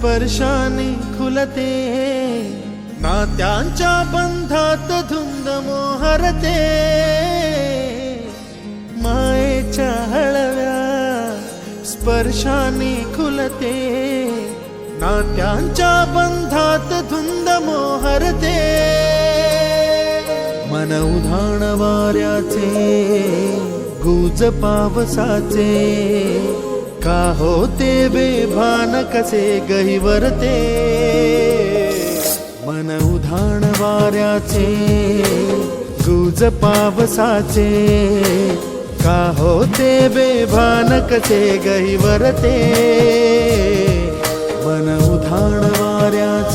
स्पर्शाने खुलते, नात्यांच्या बंधात धुंद मोहरते, मायेच्या हळव्या स्पर्शाने खुलते, नात्यांच्या बंधात धुंद मोहरते, मन उधाण वाऱ्याचे गुज पावसाचे, का होते बेभान कसे गहिवरते, मन उधाण वाऱ्याचे गुज पावसाचे, का होते बेभान कसे गहिवरते, मन उधाण वाऱ्याचे